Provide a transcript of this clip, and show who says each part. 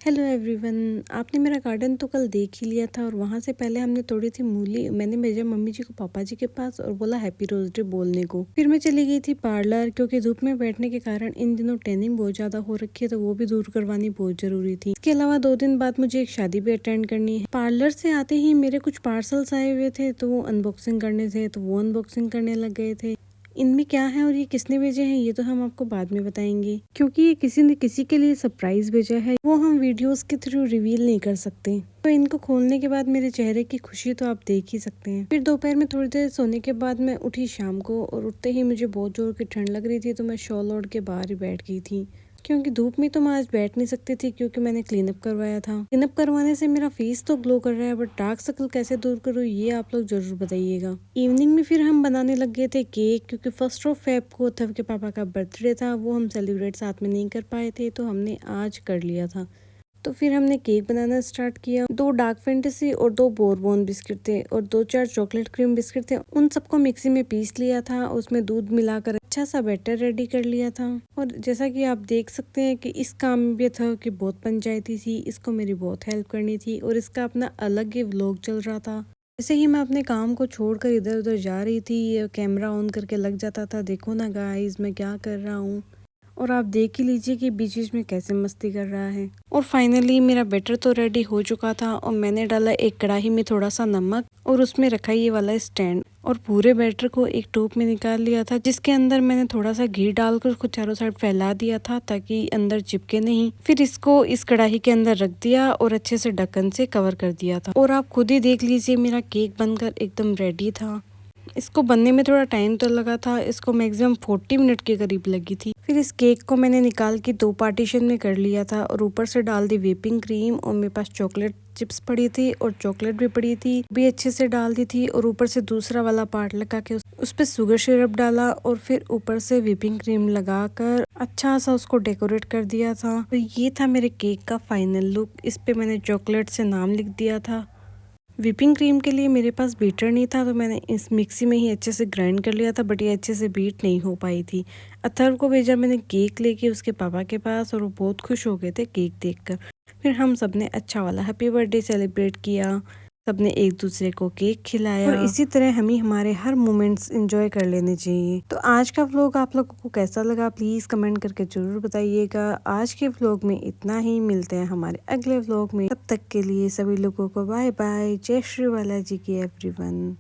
Speaker 1: Hello everyone. आपने मेरा garden तो कल देख ही लिया था और वहाँ से पहले हमने तोड़ी थी मूली। मैंने भेजा मम्मी जी को पापा जी के पास और बोला हैप्पी रोज डे बोलने को। फिर मैं चली गई थी पार्लर, क्योंकि धूप में बैठने के कारण इन दिनों टैनिंग बहुत ज्यादा हो रखी है, तो वो भी दूर करवानी बहुत जरूरी थी। इसके अलावा 2 दिन बाद मुझे एक शादी भी अटेंड करनी है। पार्लर से आते ही मेरे कुछ पार्सल्स आए हुए थे, तो वो अनबॉक्सिंग करने थे, तो वो अनबॉक्सिंग करने लग गए थे। इनमें क्या है और ये किसने भेजे हैं ये तो हम आपको बाद में बताएंगे, क्योंकि ये किसी ने किसी के लिए सरप्राइज भेजा है, वो हम वीडियोस के थ्रू रिवील नहीं कर सकते। तो इनको खोलने के बाद मेरे चेहरे की खुशी तो आप देख ही सकते हैं। फिर दोपहर में थोड़ी देर सोने के बाद मैं उठी शाम को, और उठते ही मुझे बहुत जोर की ठंड लग रही थी, तो मैं शॉल ओढ़ के बाहर ही बैठ गई थी, क्योंकि धूप में तो मैं आज बैठ नहीं सकती थी, क्योंकि मैंने क्लीन अप करवाया था। क्लीन अप करवाने से मेरा फेस तो ग्लो कर रहा है, बट डार्क सर्कल कैसे दूर करूँ ये आप लोग जरूर बताइएगा। इवनिंग में फिर हम बनाने लग गए थे केक, क्योंकि 1 फेब को अथर्व के पापा का बर्थडे था, वो हम सेलिब्रेट साथ में नहीं कर पाए थे, तो हमने आज कर लिया था। तो फिर हमने केक बनाना स्टार्ट किया। 2 डार्क फैंटेसी और 2 बोरबोन बिस्किट थे और 2-4 चॉकलेट क्रीम बिस्किट थे। उन सबको मिक्सी में पीस लिया था, उसमें दूध मिलाकर अच्छा सा बैटर रेडी कर लिया था। और जैसा कि आप देख सकते हैं कि इस काम में भी था कि बहुत पंचायती थी, इसको मेरी बहुत हेल्प करनी थी और इसका अपना अलग ही व्लॉग चल रहा था। जैसे ही मैं अपने काम को छोड़कर इधर उधर जा रही थी, ये कैमरा ऑन करके लग जाता था, देखो ना गाइस मैं क्या कर रहा हूँ। और आप देख ही लीजिए कि बीच बीच में कैसे मस्ती कर रहा है। और फाइनली मेरा बैटर तो रेडी हो चुका था, और मैंने डाला एक कढ़ाई में थोड़ा सा नमक और उसमें रखा ये वाला स्टैंड, और पूरे बैटर को एक टोप में निकाल लिया था, जिसके अंदर मैंने थोड़ा सा घी डालकर उसको चारों साइड फैला दिया था, ताकि अंदर चिपके नहीं। फिर इसको इस कढ़ाई के अंदर रख दिया और अच्छे से ढक्कन से कवर कर दिया था। और आप खुद ही देख लीजिए मेरा केक बनकर एकदम रेडी था। इसको बनने में थोड़ा टाइम तो लगा था, इसको मैक्सिमम 40 मिनट के करीब लगी थी। फिर इस केक को मैंने निकाल के 2 पार्टीशन में कर लिया था, और ऊपर से डाल दी व्हिपिंग क्रीम, और मेरे पास चॉकलेट चिप्स पड़ी थी और चॉकलेट भी पड़ी थी, भी अच्छे से डाल दी थी। और ऊपर से दूसरा वाला पार्ट लगा के उस पे शुगर सिरप डाला, और फिर ऊपर से व्हिपिंग क्रीम लगाकर अच्छा सा उसको डेकोरेट कर दिया था। तो ये था मेरे केक का फाइनल लुक। इस पे मैंने चॉकलेट से नाम लिख दिया था। व्हिपिंग क्रीम के लिए मेरे पास बीटर नहीं था, तो मैंने इस मिक्सी में ही अच्छे से ग्राइंड कर लिया था, बट ये अच्छे से बीट नहीं हो पाई थी। अथर्व को भेजा मैंने केक लेके उसके पापा के पास, और वो बहुत खुश हो गए थे केक देखकर। फिर हम सब ने अच्छा वाला हैप्पी बर्थडे सेलिब्रेट किया, सबने एक दूसरे को केक खिलाया, और इसी तरह हमें हमारे हर मोमेंट्स एंजॉय कर लेने चाहिए। तो आज का व्लॉग आप लोगों को कैसा लगा प्लीज कमेंट करके जरूर बताइएगा। आज के व्लॉग में इतना ही, मिलते हैं हमारे अगले व्लॉग में। तब तक के लिए सभी लोगों को बाय बाय। जय श्री बालाजी की एवरीवन।